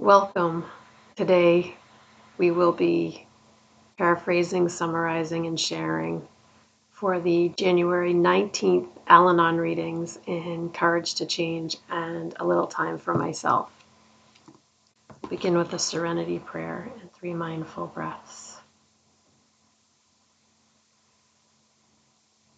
Welcome. Today we will be paraphrasing, summarizing, and sharing for the January 19th Al-Anon readings in Courage to Change and a little time for myself. Begin with a serenity prayer and 3 mindful breaths.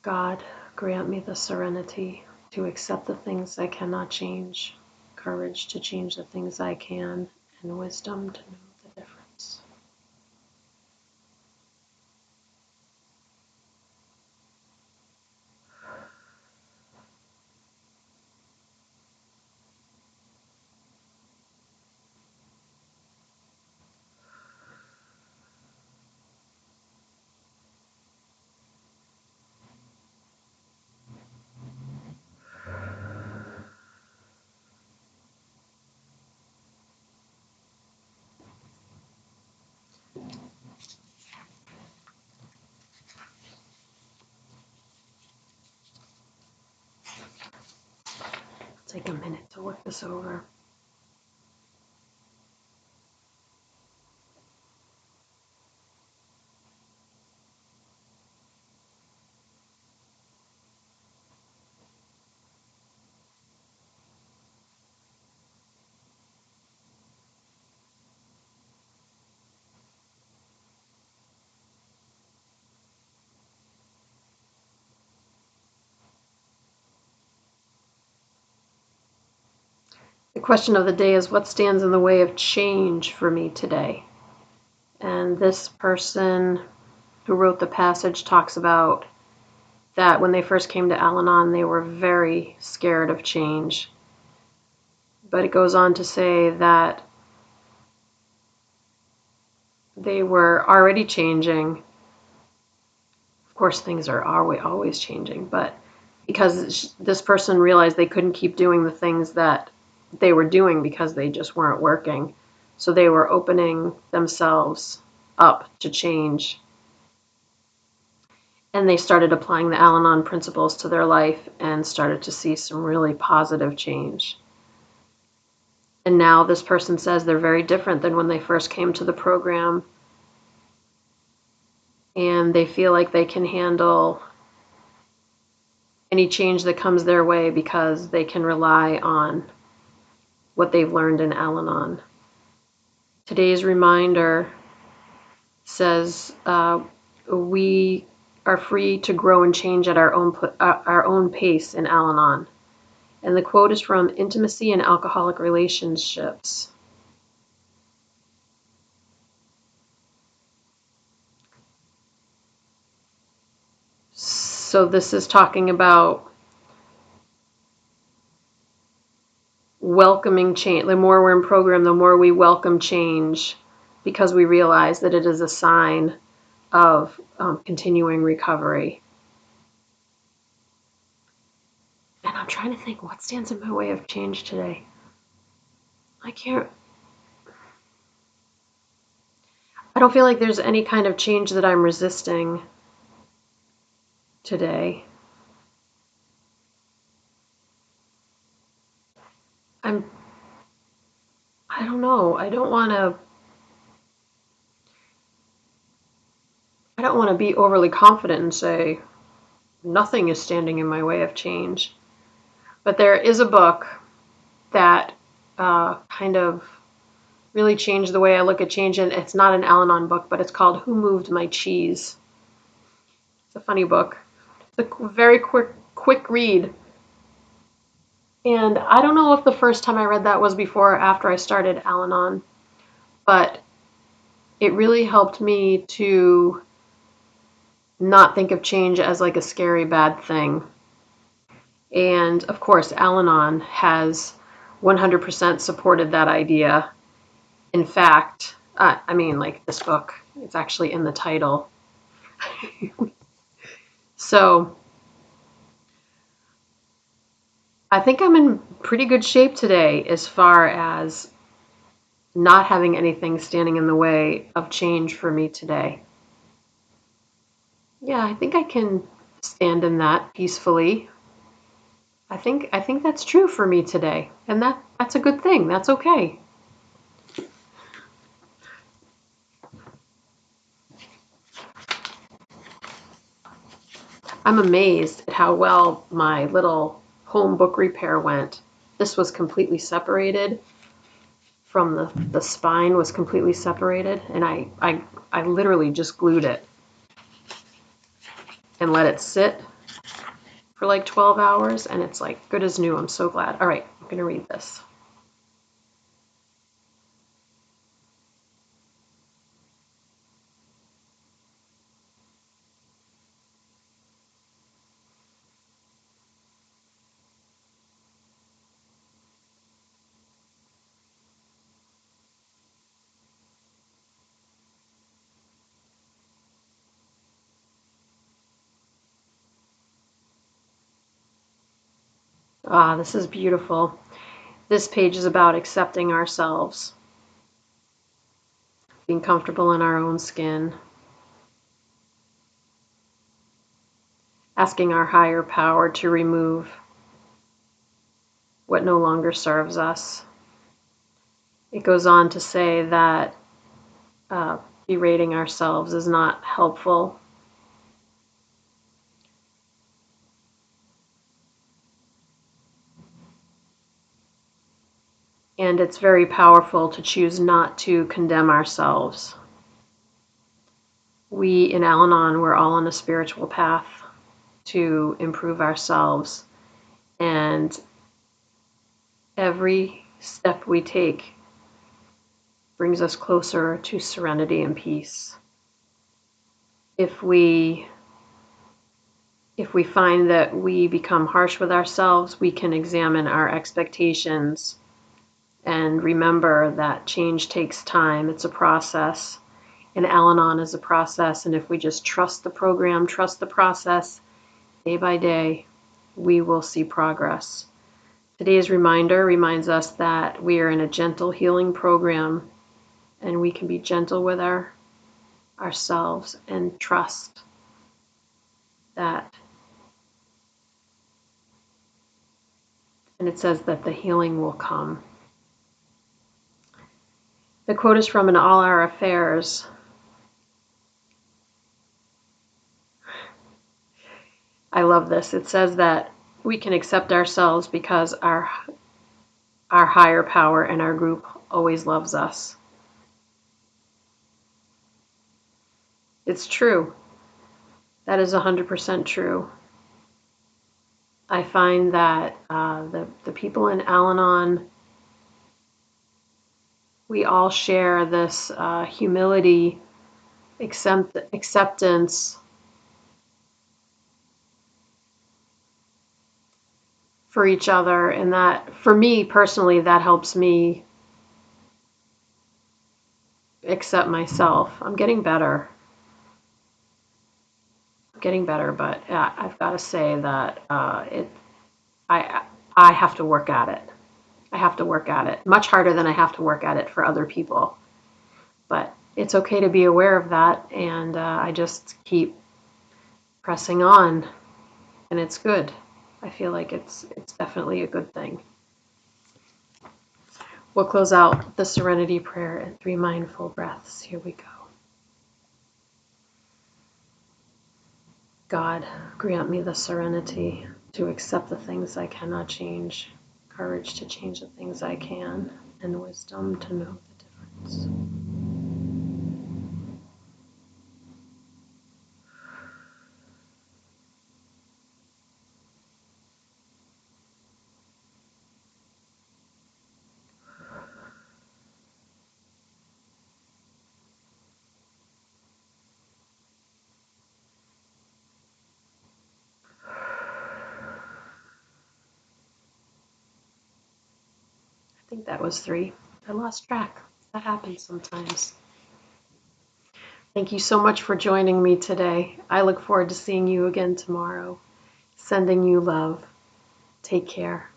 God, grant me the serenity to accept the things I cannot change, courage to change the things I can, and wisdom to know the difference. Take a minute to work this over. The question of the day is, what stands in the way of change for me today? And this person who wrote the passage talks about that when they first came to Al-Anon, they were very scared of change. But it goes on to say that they were already changing. Of course, things are always changing, but because this person realized they couldn't keep doing the things that they were doing because they just weren't working. So they were opening themselves up to change. And they started applying the Al-Anon principles to their life and started to see some really positive change. And now this person says they're very different than when they first came to the program. And they feel like they can handle any change that comes their way because they can rely on what they've learned in Al-Anon. Today's reminder says we are free to grow and change at our own pace in Al-Anon. And the quote is from Intimacy in Alcoholic Relationships. So this is talking about welcoming change. The more we're in program, the more we welcome change because we realize that it is a sign of continuing recovery. And I'm trying to think, what stands in my way of change today? I don't feel like there's any kind of change that I'm resisting today. I don't know. I don't want to be overly confident and say nothing is standing in my way of change. But there is a book that kind of really changed the way I look at change, and it's not an Al-Anon book, but it's called Who Moved My Cheese? It's a funny book. It's a very quick read. And I don't know if the first time I read that was before or after I started Al-Anon, but it really helped me to not think of change as like a scary bad thing. And of course, Al-Anon has 100% supported that idea. In fact, like this book, it's actually in the title. So I think I'm in pretty good shape today as far as not having anything standing in the way of change for me today. Yeah, I think I can stand in that peacefully. I think that's true for me today, and that's a good thing. That's okay. I'm amazed at how well my little home book repair went. This was completely separated from the spine was completely separated, and I literally just glued it and let it sit for like 12 hours, and it's like good as new. I'm so glad. All right, I'm going to read this. Ah, this is beautiful. This page is about accepting ourselves, being comfortable in our own skin, asking our higher power to remove what no longer serves us. It goes on to say that berating ourselves is not helpful. And it's very powerful to choose not to condemn ourselves. We in Al-Anon, we're all on a spiritual path to improve ourselves. And every step we take brings us closer to serenity and peace. If we find that we become harsh with ourselves, we can examine our expectations and remember that change takes time. It's a process. And Al-Anon is a process. And if we just trust the program, trust the process, day by day, we will see progress. Today's reminder reminds us that we are in a gentle healing program, and we can be gentle with ourselves and trust that. And it says that the healing will come. The quote is from In All Our Affairs. I love this. It says that we can accept ourselves because our higher power and our group always loves us. It's true. That is 100% true. I find that the people in Al-Anon, we all share this humility, acceptance for each other, and that, for me personally, that helps me accept myself. I'm getting better. But I've got to say that I have to work at it. I have to work at it much harder than I have to work at it for other people. But it's okay to be aware of that, and I just keep pressing on, and it's good. I feel like it's definitely a good thing. We'll close out the Serenity Prayer in 3 mindful breaths. Here we go. God, grant me the serenity to accept the things I cannot change, courage to change the things I can, and wisdom to know the difference. I think that was 3. I lost track. That happens sometimes. Thank you so much for joining me today. I look forward to seeing you again tomorrow. Sending you love. Take care.